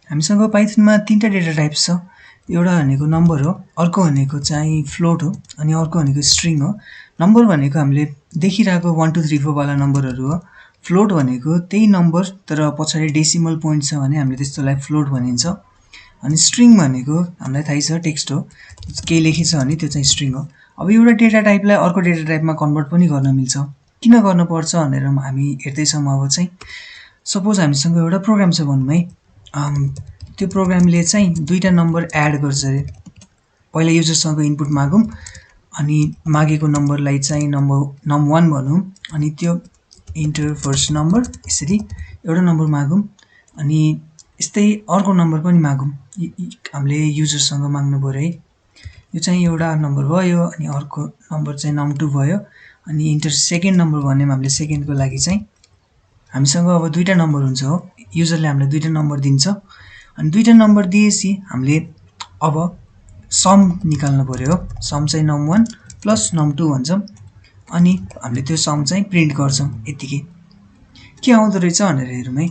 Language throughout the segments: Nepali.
हामीसँग पाइथनमा तीनटा डेटा टाइप्स छ। एउटा भनेको नम्बर हो, अर्को भनेको चाहिँ फ्लोट हो, अनि अर्को भनेको स्ट्रिङ हो। नम्बर भनेको हामीले देखिरहेको 1 2 3 4 वाला नम्बरहरू हो। फ्लोट भनेको त्यही नम्बर तर पछाडि डेसिमल पोइन्ट छ भने हामीले त्यस्तोलाई फ्लोट भनिन्छ। अनि स्ट्रिङ भनेको हामीलाई थाहै छ टेक्स्ट हो, केही लेखेछ भने त्यो चाहिँ स्ट्रिङ हो। अब एउटा डेटा टाइपलाई अर्को डेटा टाइपमा कन्भर्ट पनि गर्न मिल्छ। किन गर्नुपर्छ भनेर हामी हेर्दैछौँ। अब चाहिँ सपोज हामीसँग एउटा प्रोग्राम छ भनौँ है। त्यो प्रोग्रामले चाहिँ दुईटा नम्बर एड गर्छ अरे। पहिला युजरसँग इनपुट मागौँ, अनि मागेको नम्बरलाई चाहिँ num1 भनौँ, अनि त्यो इन्टर फर्स्ट नम्बर, यसरी एउटा नम्बर मागौँ, अनि यस्तै अर्को नम्बर पनि मागौँ। हामीले युजरसँग माग्नु पर्यो है। यो चाहिँ एउटा नम्बर भयो, अनि अर्को नम्बर चाहिँ num2 भयो, अनि इन्टर सेकेन्ड नम्बर भन्यौँ हामीले सेकेन्डको लागि चाहिँ। हामीसँग अब दुईटा नम्बर हुन्छ हो, युजरले हामीलाई दुईटा नम्बर दिन्छ, अनि दुईटा नम्बर दिएपछि हामीले अब सम निकाल्नु पर्यो हो। सम चाहिँ num1 प्लस num2 भन्छौँ, अनि हामीले त्यो सम चाहिँ प्रिन्ट गर्छौँ। यतिकै के आउँदो रहेछ भनेर हेरौँ है।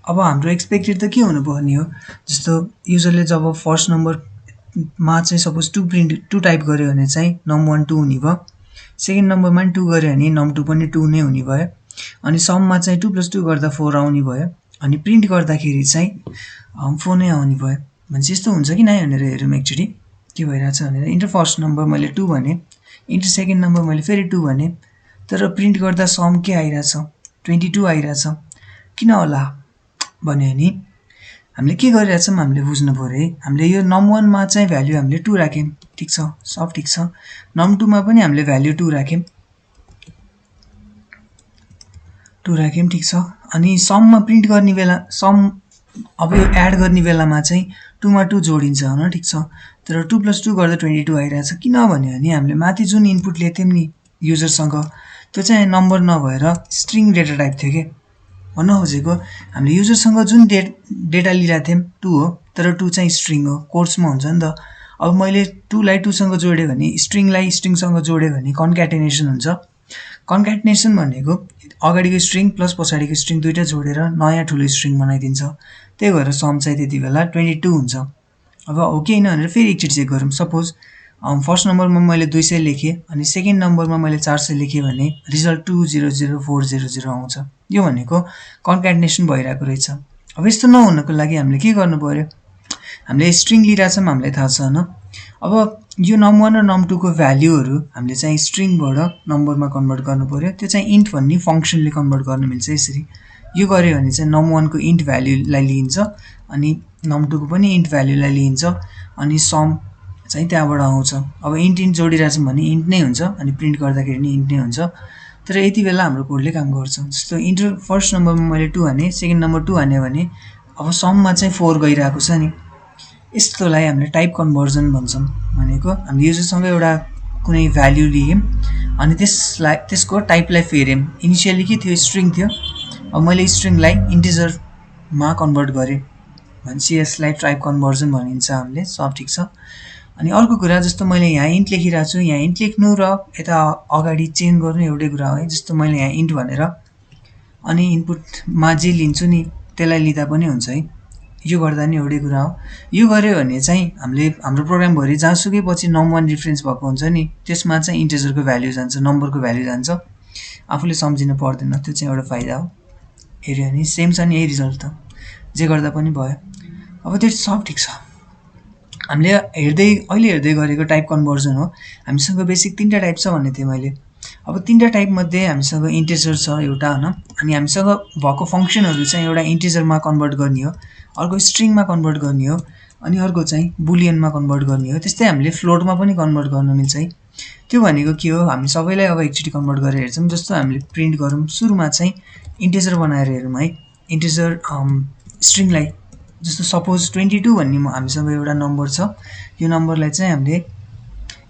अब हाम्रो एक्सपेक्टेड त के हुनुपर्ने हो, जस्तो युजरले जब फर्स्ट नम्बरमा चाहिँ सपोज 2 टाइप गर्यो भने चाहिँ num1 2 हुने भयो, सेकेन्ड नम्बरमा पनि 2 गर्यो भने num2 पनि 2 नै हुने भयो, अनि सममा चाहिँ 2 + 2 गर्दा 4 आउने भयो, अनि प्रिन्ट गर्दाखेरि चाहिँ 4 नै आउने भयो। भनेपछि यस्तो हुन्छ कि नै भनेर हेरौँ एकचोटि के भइरहेछ भनेर। इन्टर फर्स्ट नम्बर मैले 2 भने, इन्टर सेकेन्ड नम्बर मैले फेरि 2 भने, तर प्रिन्ट गर्दा सम के आइरहेछ, 22 आइरहेछ। किन होला भन्यो भने हामीले के गरिरहेछौँ हामीले बुझ्नु पर्यो है। हामीले यो num1 मा चाहिँ भ्याल्यु हामीले 2 राख्यौँ, ठिक छ, सब ठिक छ। num2 मा पनि हामीले भ्याल्यु 2 राख्यौँ, ठिक छ। अनि सममा प्रिन्ट गर्ने बेला सम अब यो एड गर्ने बेलामा चाहिँ 2 मा 2 जोडिन्छ होइन, ठिक छ। तर 2 + 2 गर्दा 22 आइरहेछ। किन भन्यो भने हामीले माथि जुन इनपुट लिएको नि युजरसँग, त्यो चाहिँ नम्बर नभएर स्ट्रिङ डेटा टाइप थियो के। भन्न खोजेको हामीले युजरसँग जुन डेटा लिइरहेको थियौँ 2 हो, तर 2 चाहिँ स्ट्रिङ हो, कोट्समा हुन्छ नि त। अब मैले 2 लाई 2 सँग जोडेँ भने, स्ट्रिङलाई स्ट्रिङसँग जोडेँ भने कन्क्याटेनेसन हुन्छ। कन्क्याटेनेसन भनेको अगाडिको स्ट्रिङ प्लस पछाडिको स्ट्रिङ दुईटा जोडेर नयाँ ठुलो स्ट्रिङ बनाइदिन्छ। त्यही भएर सम चाहिँ त्यति बेला 22 हुन्छ। अब हो कि होइन भनेर फेरि एकचोटि चेक गरौँ। सपोज फर्स्ट नम्बरमा मैले 200 लेखेँ, अनि सेकेन्ड नम्बरमा मैले 400 लेखेँ भने रिजल्ट 200400 आउँछ। यो भनेको कन्क्याटेनेसन भइरहेको रहेछ। अब यस्तो नहुनको लागि हामीले के गर्नु पर्यो, हामीले स्ट्रिङ लिइरहेछौँ हामीलाई थाहा छ होइन। अब यो num1 र num2 को भ्याल्युहरू हामीले चाहिँ स्ट्रिङबाट नम्बरमा कन्भर्ट गर्नु पर्यो। त्यो चाहिँ इन्ट भन्ने फङ्सनले कन्भर्ट गर्न मिल्छ यसरी। यो गर्यो भने चाहिँ num1 को इन्ट भ्याल्युलाई लिइन्छ, अनि num2 को पनि इन्ट भ्याल्युलाई लिइन्छ, अनि सम चाहिँ त्यहाँबाट आउँछ। अब इन्ट जोडिरहेछौँ भने इन्ट नै हुन्छ, अनि प्रिन्ट गर्दाखेरि नि इन्ट नै हुन्छ। तर यति बेला हाम्रो कोडले काम गर्छ। जस्तो इन्टर फर्स्ट नम्बरमा मैले 2 हाने, सेकेन्ड नम्बर 2 हाने भने अब सममा चाहिँ 4 गइरहेको छ नि। यस्तोलाई हामीले टाइप कन्भर्जन भन्छौँ। भनेको हामीले युजरसँग एउटा कुनै भ्याल्यु लियौँ, अनि त्यसको टाइपलाई फेर्यौँ। इनिसियली के थियो, स्ट्रिङ थियो, अब मैले स्ट्रिङलाई इन्टिजरमा कन्भर्ट गरेँ भनेपछि यसलाई टाइप कन्भर्जन भनिन्छ हामीले, सब ठिक छ। अनि अर्को कुरा, जस्तो मैले यहाँ इन्ट लेखिरहेको छु, यहाँ इन्ट लेख्नु र यता अगाडि चेन्ज गर्नु एउटै कुरा हो है। जस्तो मैले यहाँ इन्ट भनेर अनि इनपुटमा जे लिन्छु नि त्यसलाई लिँदा पनि हुन्छ है, यो गर्दा नि एउटै कुरा हो। यो गर्यो भने चाहिँ हामीले हाम्रो प्रोग्रामभरि जहाँसुकै पछि num1 रिफरेन्स भएको हुन्छ नि, त्यसमा चाहिँ इन्टिजरको भ्याल्यु जान्छ, नम्बरको भ्याल्यु जान्छ। आफूले सम्झिनु पर्दैन, त्यो चाहिँ एउटा फाइदा हो। हेऱ्यो भने सेम छ नि, यही रिजल्ट त, जे गर्दा पनि भयो। अब त्यो सब ठिक छ। हामीले अहिले हेर्दै गरेको टाइप कन्भर्जन हो। हामीसँग बेसिक 3टा टाइप छ भन्ने थिएँ मैले। अब 3टा टाइप मध्ये हामीसँग इन्टिजर छ एउटा होइन, अनि हामीसँग भएको फङ्सनहरू चाहिँ एउटा इन्टिजरमा कन्भर्ट गर्ने हो, अर्को स्ट्रिङमा कन्भर्ट गर्ने हो, अनि अर्को चाहिँ बुलियनमा कन्भर्ट गर्ने हो। त्यस्तै हामीले फ्लोटमा पनि कन्भर्ट गर्न मिल्छ है। त्यो भनेको के हो, हामी सबैलाई अब एकचोटि कन्भर्ट गरेर हेर्छौँ। जस्तो हामीले प्रिन्ट गरौँ, सुरुमा चाहिँ इन्टिजर बनाएर हेरौँ है। इन्टिजर स्ट्रिङलाई, जस्तो सपोज 22 भन्ने हामीसँग एउटा नम्बर छ, यो नम्बरलाई चाहिँ हामीले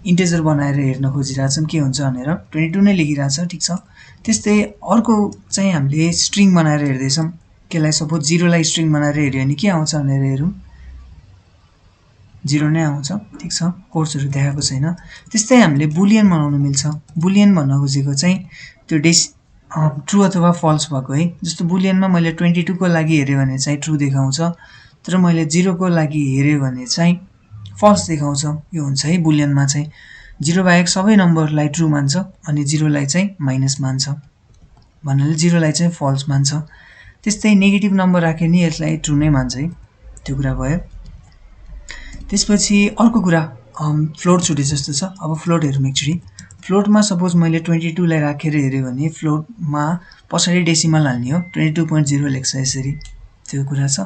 इन्टिजर बनाएर हेर्न खोजिरहेछौँ के हुन्छ भनेर। 22 नै लेखिरहेछ, ठिक छ। त्यस्तै अर्को चाहिँ हामीले स्ट्रिङ बनाएर हेर्दैछौँ, केलाई सपोज 0 लाई स्ट्रिङ बनाएर हेऱ्यो भने के आउँछ भनेर हेरौँ, 0 नै आउँछ, ठिक छ, कोड्सहरू देखाएको छैन। त्यस्तै हामीले बुलियन बनाउन मिल्छ। बुलियन भन्न खोजेको चाहिँ त्यो ट्रु अथवा फल्स भएको है। जस्तो बुलियनमा मैले 22 को लागि हेऱ्यो भने चाहिँ ट्रु देखाउँछ, तर मैले 0 को लागि हेरेँ भने चाहिँ फल्स देखाउँछ। यो हुन्छ है बुलियनमा चाहिँ 0 बाहेक सबै नम्बरलाई ट्रु मान्छ अनि 0 लाई चाहिँ माइनस मान्छ भन्नाले 0 लाई चाहिँ फल्स मान्छ। त्यस्तै नेगेटिभ नम्बर राखे नि यसलाई ट्रु नै मान्छ है, त्यो कुरा भयो। त्यसपछि अर्को कुरा फ्लोट छुटे जस्तो छ। अब फ्लोट हेरौँ एकचोटि। फ्लोटमा सपोज मैले 22 लाई राखेर हेरेँ भने फ्लोटमा पछाडि डेसिमल हाल्ने हो, 22.0 लेख्छ यसरी, त्यो कुरा छ।